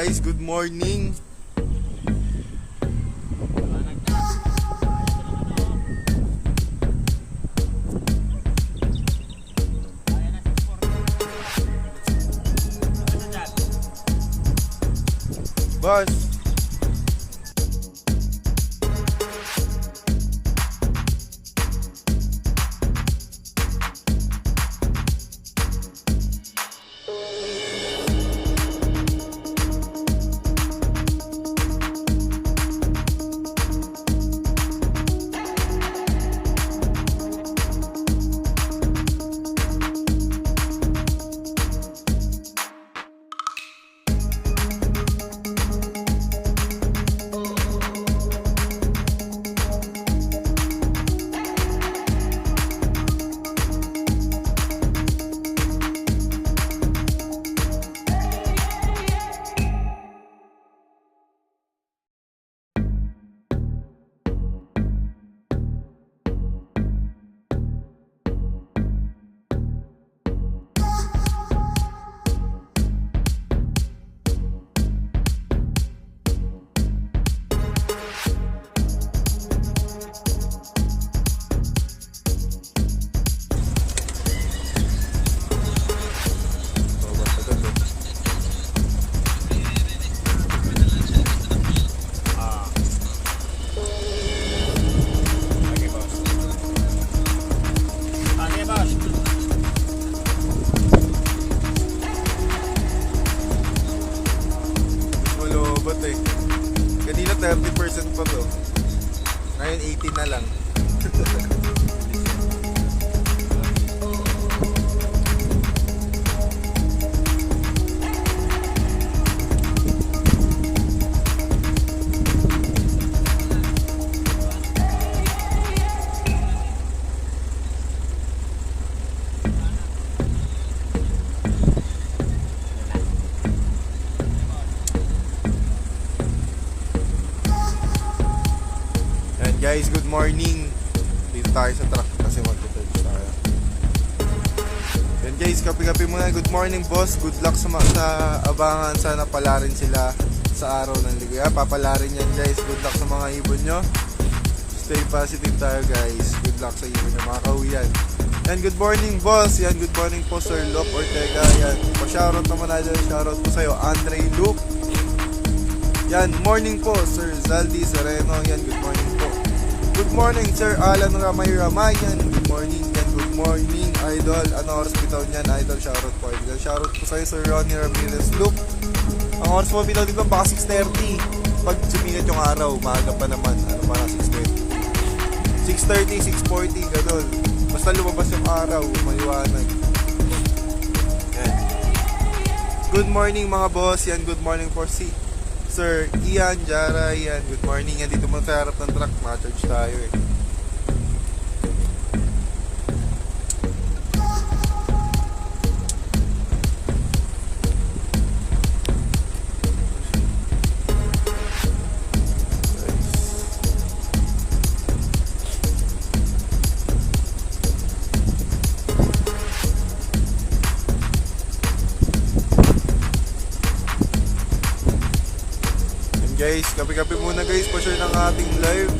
Guys, good morning. Boss. Kanina 30% pa to. Ngayon 18 na lang. Guys, good morning. Dito tayo sa truck kasi mag-touch tayo. Yan guys, kape-kape muna. Good morning boss. Good luck sa abangan. Sana pala rin sila sa araw ng linggo. Papala rin yan guys. Good luck sa mga ibon nyo. Stay positive tayo guys. Good luck sa ibon nyo, mga kauyan. Yan, good morning boss. Yan, good morning po Sir Lop Ortega. Yan, pa-shoutout naman natin. Shoutout po sa'yo, Andre Luke. Yan, morning po Sir Zaldi Sereno. Yan, good morning po. Good morning, Sir Alan Ramay Ramayan. Good morning, yan. Good morning, Idol. Ano oras bitaw niyan, Idol? Shoutout po, Idol. Shoutout po sa'yo, Sir Ronnie Ramirez. Look, ang oras po bitaw dito, baka 6:30. Pag sumigat yung araw, maaga pa naman. Ano pa na, 6:30, 6:40, gano'n. Basta lumabas yung araw, maliwanag. Yan. Good morning, mga boss. Yan, good morning for Sir Ian Jara. Yan, good morning. Yan, dito muna sa harap ng truck, ma-charge tayo eh. Guys, kape-kape muna guys, pa-share ng ating live.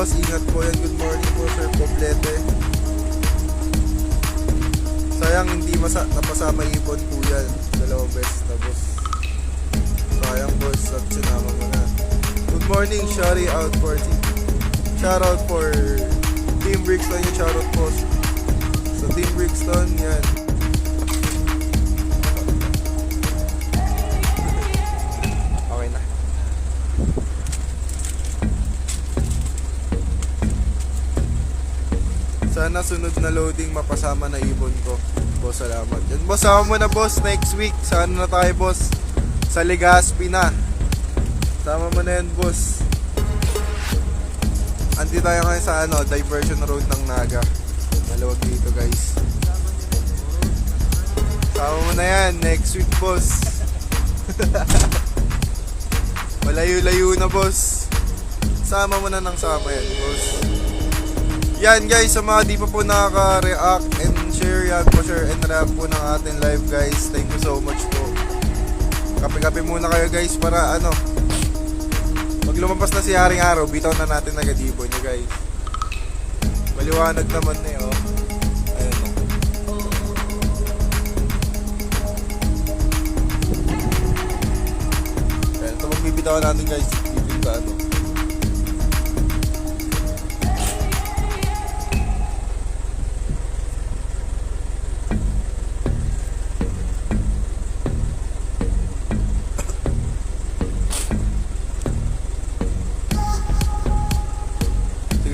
boss, ingat po yan. Good morning po sir Poblete. Sayang hindi napasama ibon po yan. Dalawang beses na boss. Sayang boss at sinama mo na. Good morning, shouty out for shoutout for Team Brixton yung shoutout po. So Team Brixton, yan. Okay na. Sana sunod na loading mapasama na ibon ko. Boss, salamat. Yan boss, sama mo na boss next week. Sana na tayo boss sa Legazpi na. Sama mo na yan boss. Andi tayo ngayon sa diversion road ng Naga. Maluwag dito guys. Sama mo na yan next week boss. Malayo-layo na boss. Sama mo na ng sama yan boss. Yan guys, sa mga di pa po nakaka-react and share yan po, share and react po ng ating live guys. Thank you so much po. Kape-kape muna kayo guys para pag lumampas na si Haring Araw, bitaw na natin agad ibon nyo guys. Maliwanag naman na oh. Ayan o. Ayan, ito magbibitawan natin guys. Ibig ka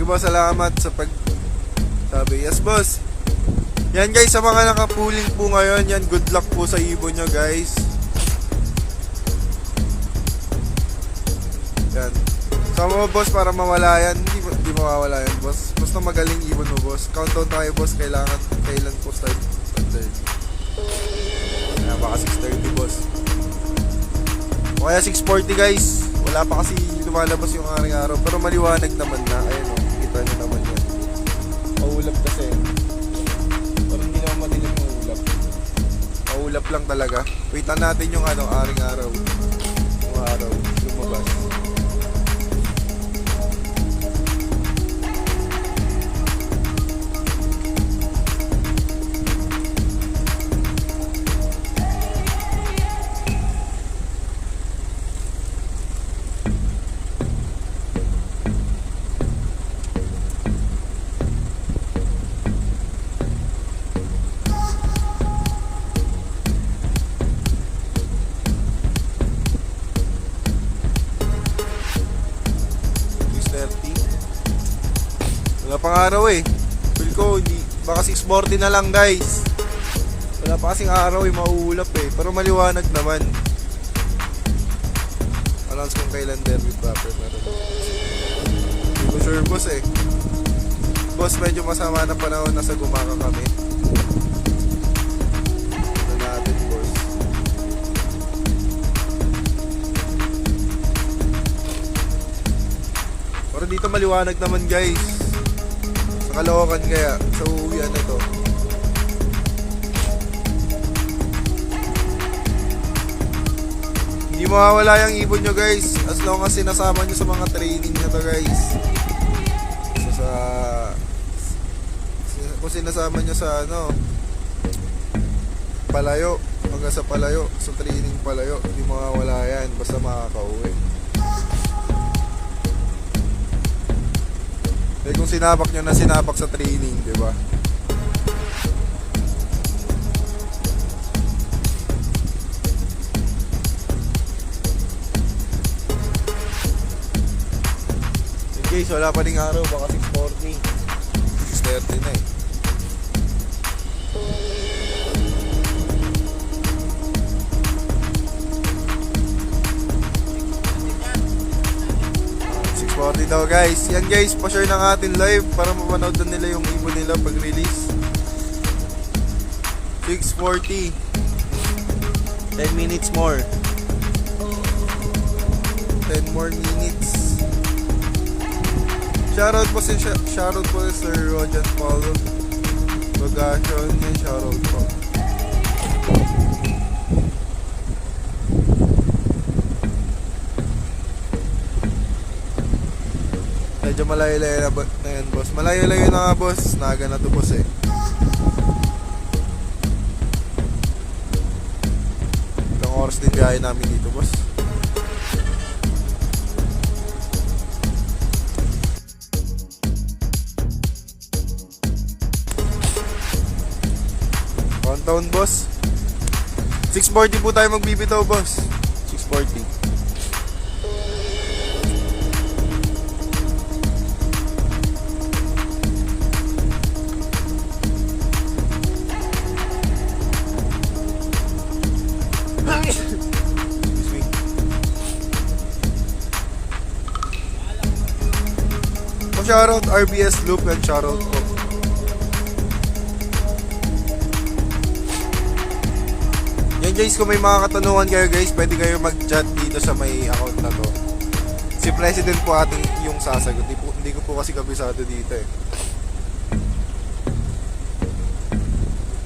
boss, salamat sa sabi. Yes boss. Yan guys, sa mga nakapuling po ngayon, yan, good luck po sa ibon nyo guys. Yan. Sama mo boss para mawala yan. Hindi mawawala yan boss. Basta magaling ibon mo boss. Countdown tayo boss. Kailan po start? Baka 6:30 boss. O kaya 6:40 guys. Wala pa kasi lumalabas yung Haring Araw. Pero maliwanag naman na. Ayun o. Kita nyo naman yan. Maulap kasi. Pero hindi naman madilim yung ulap. Maulap lang talaga. Waitan natin yung Haring Araw. Yung araw. Lumabas. Wala pang araw eh. Feel ko, baka 6:40 na lang guys. Wala pa kasing araw eh, mauulap eh. Pero maliwanag naman. Announce kung kailan derby proper meron. Hindi ko sure boss eh. Boss, medyo masama na panahon, nasa Gumaka kami. Ito natin boss. Pero dito maliwanag naman guys. Sa Caloocan kaya, sa uuwian na to. Hindi mawawala yung ibon nyo guys, as long as sinasama nyo sa mga training na to guys. So kung sinasama nyo sa palayo, hanggang sa palayo, sa training palayo, hindi mawawala yan, basta makakauwi. Eh kung sinapak nyo na sinapak sa training, di ba? In case wala pa ring araw, baka 6:40, 6:30 na eh. Daw guys, yan guys, pa-share ng ating live para mapanood na nila yung ibon nila pag release. 6:40, 10 minutes more, 10 more minutes. Shoutout po si Sir Rojan Paulo Bagation, yan, shoutout po. Medyo malayo-layo na yan, boss. Malayo-layo na nga, boss. Naga na to, boss, eh. Ilang oras din biyahe namin dito, boss. Countdown, boss. 640 po tayo magbibitaw, boss. 640. Excuse me. Shoutout RBS Loop and shoutout po. Yan guys, kung may mga katanungan kayo guys, pwede kayo mag-chat dito sa may account na to. Si President po ating yung sasagot. Hindi ko po kasi kabisado dito eh.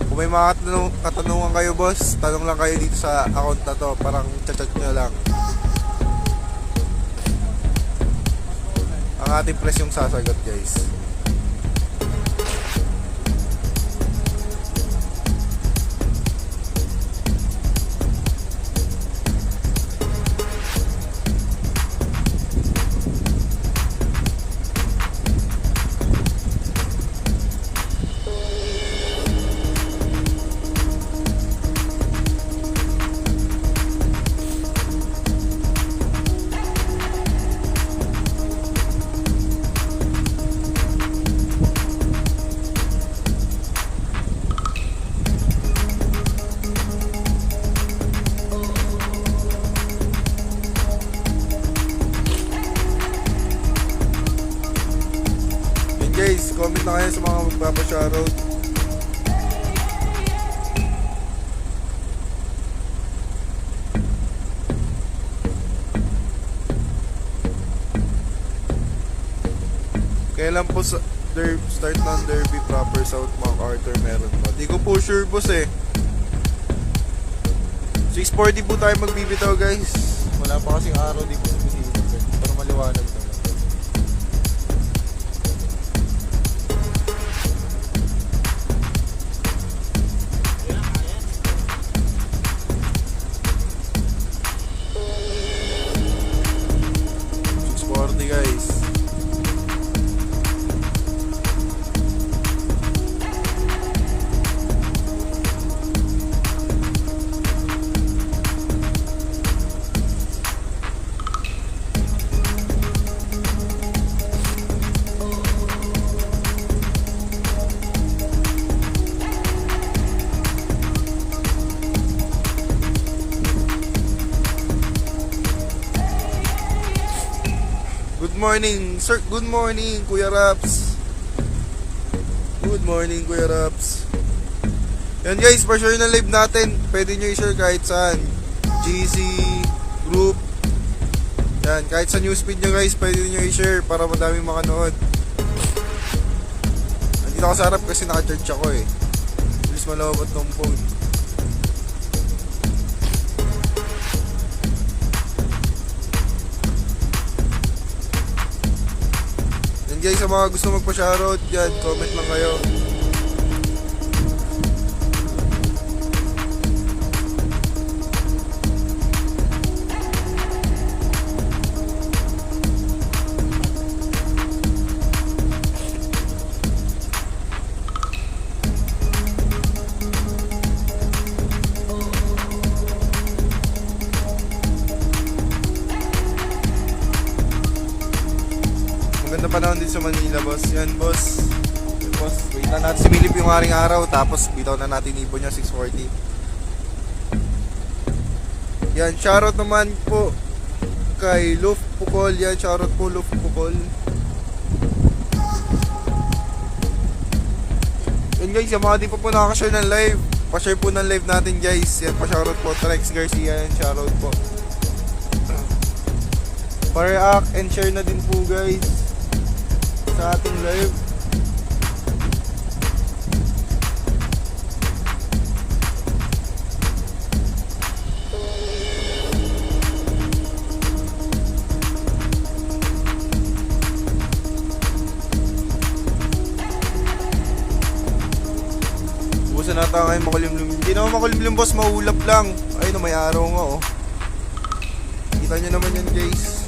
Kung may mga katanungan kayo boss, tanong lang kayo dito sa account na to. Parang chat nyo lang. Ang ating press yung sasagot guys. Guys, comment na kayo sa mga magpapa-shoutout. Kailan po sa start ng Derby proper South MacArthur meron pa? Di ko po sure boss eh. 640 po tayo magbibitaw guys. Wala pa kasing araw di po nabibitaw eh. Para maliwanag na. Guys, good morning, sir. Good morning, Kuya Raps. Good morning, Kuya Raps. Yan guys, for sure na live natin. Pwede nyo i-share kahit saan. GC, group. Yan, kahit sa newsfeed nyo guys, pwede nyo i-share para madaming makanood. Nandito ako sa harap kasi naka-charge ako eh. Bilis malawat ng phone. Guys, sa mga gusto magpa-shoutout yan, comment lang kayo. Maganda panahon din sa Manila, boss. Yan, boss. Yan, boss. Wait na natin similip yung aring araw. Tapos, bitaw na natin ibon niya, 640. Yan, shoutout naman po kay Luf Pukol. Yan, shoutout po, Luf Pukol. Yan, guys. Yung mga di pa po nakaka-share ng live, pa-share po ng live natin, guys. Yan, pa-shoutout po. Trex Garcia, yan, shoutout po. Pa-react and share na din po, guys, sa ating live. saan nata ngayon makulimlim? Hindi naman makulimlim boss, maulap lang. Ayun, may araw nga oh. Kita nyo naman yan guys.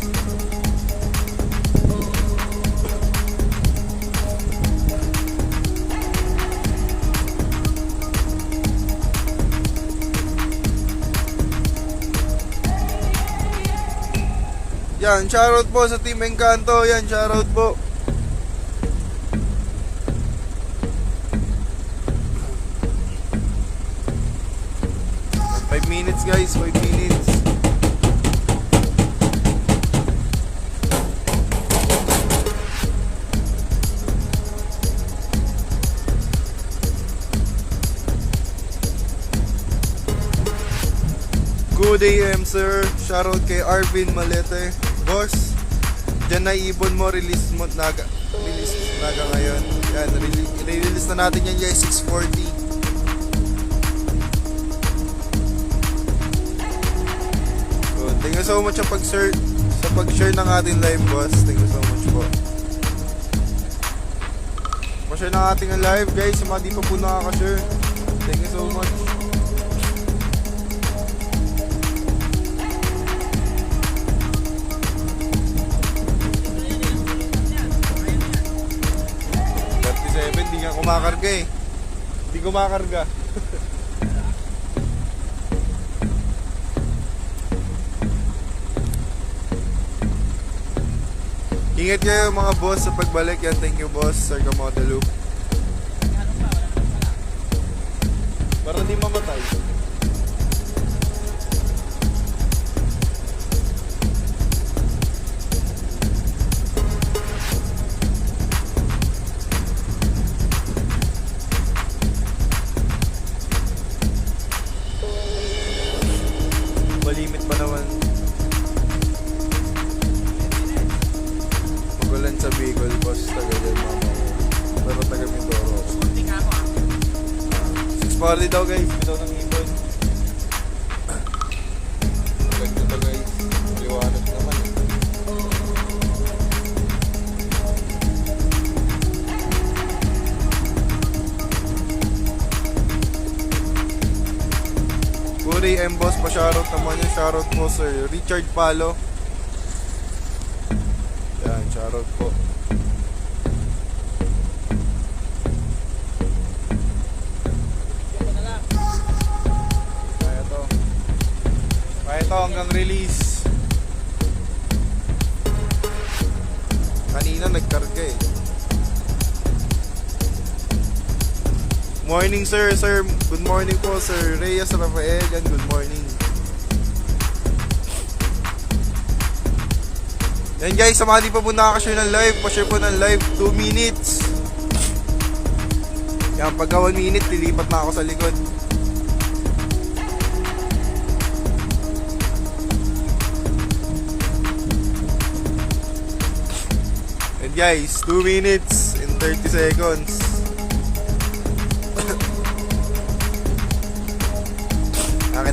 Yan, shoutout po sa Team Encanto. Yan, shoutout po. Five minutes guys, 5 minutes. Good AM sir. Shoutout kay Arvin Malete. Boss, dyan na ibon mo, release naga ngayon. Yan, release na natin yan guys, 6:40. So, thank you so much sa pag-share ng ating live boss. Thank you so much po. Pa-share ng ating live guys, sa mga di pa po nakaka-share. Thank you so much. Hindi nga kumakarga eh. Hindi kumakarga. Ingat kayo mga boss sa pagbalik yan. Thank you boss, Sir Gamodeloop. Para di mamatay. Malimit pa naman. Magulan sa Bicol, boss. Taga dyan, mama. Pero taga Mindoro. 6:40 daw, guys. Bitaw ng ibon. Maganda to, guys. Maliwanag naman. Good AM boss, pa-shoutout naman yung shoutout po sir Richard Palo. Yan, shoutout po. Kaya to hanggang release. Kanina nagkarga eh. Morning sir, good morning po sir Reyes Rafael, and good morning. Yan guys, sa mga di pa po nakaka-share ng live, pa-share po ng live 2 minutes. Yan, pagka 1 minute, lilipat na ako sa likod. And guys, 2 minutes in 30 seconds.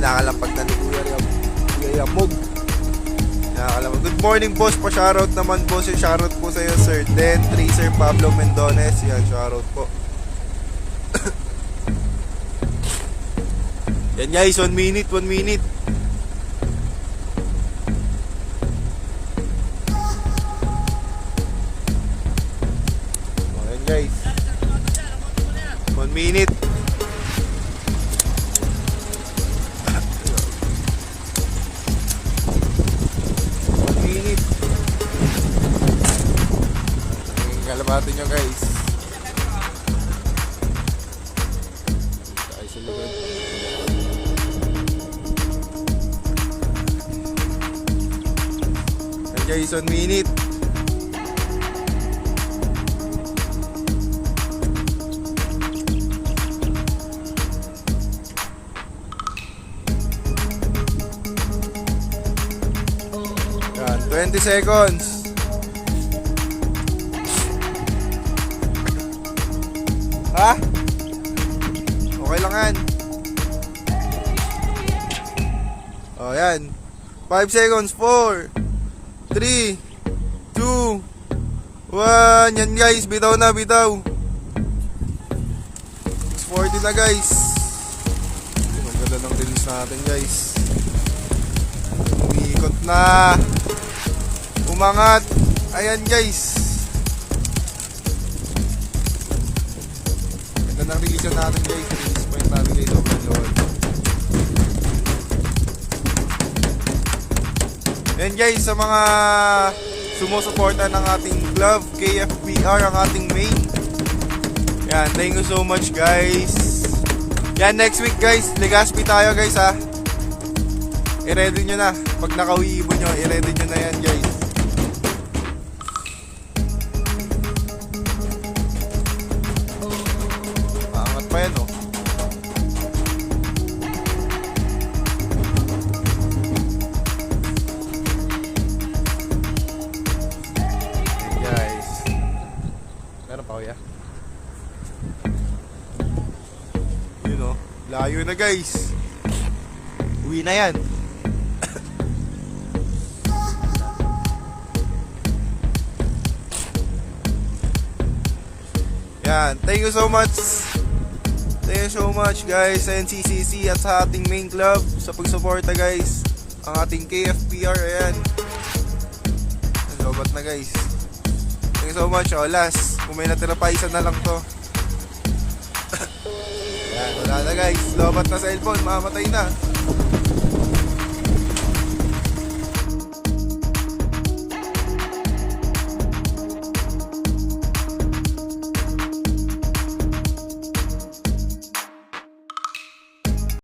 Kinakalampag na ni Kuya Yamog. Kinakalampag. Good morning boss, pa-shoutout naman boss. Yung shoutout po sa iyo sir Den Tracer Pablo Mendones. Yan, shoutout po. Yan guys, 1 minute. Yan guys, 1 minute. Kalamatin nyo guys. Tayo sa likod. And guys, 1 minute. Yan, 20 seconds. Ha? Okay lang yan. O yan, 5 seconds. 4 3 2 1. Yan guys, bitaw na, bitaw. 240 na guys. Ang ganda ng release natin guys. Umiikot na. Umangat. Ayan guys. Ganda ng release natin guys. Release point natin guys. Sobrang low. Ayan guys, sa mga sumusuporta ng ating club, KFPR ang ating main. Yan, thank you so much guys. Yan, next week guys, Legazpi tayo guys ha. I-ready nyo na. Pag nakauwi-ibon nyo, i-ready nyo na yan guys. Maangat pa yan oh. Guys, meron pa kuya? Yun oh, layo na guys. Uwi na yan. Yan, thank you so much. Thank you so much guys sa NCCC at sa ating main club sa pagsuporta guys. Ang ating KFPR, ayan. Lobat na guys. Thank you so much. Oh, last, kung may natira pa, isa na lang to. Yan, wala na guys. Lobat na cellphone, mamatay na.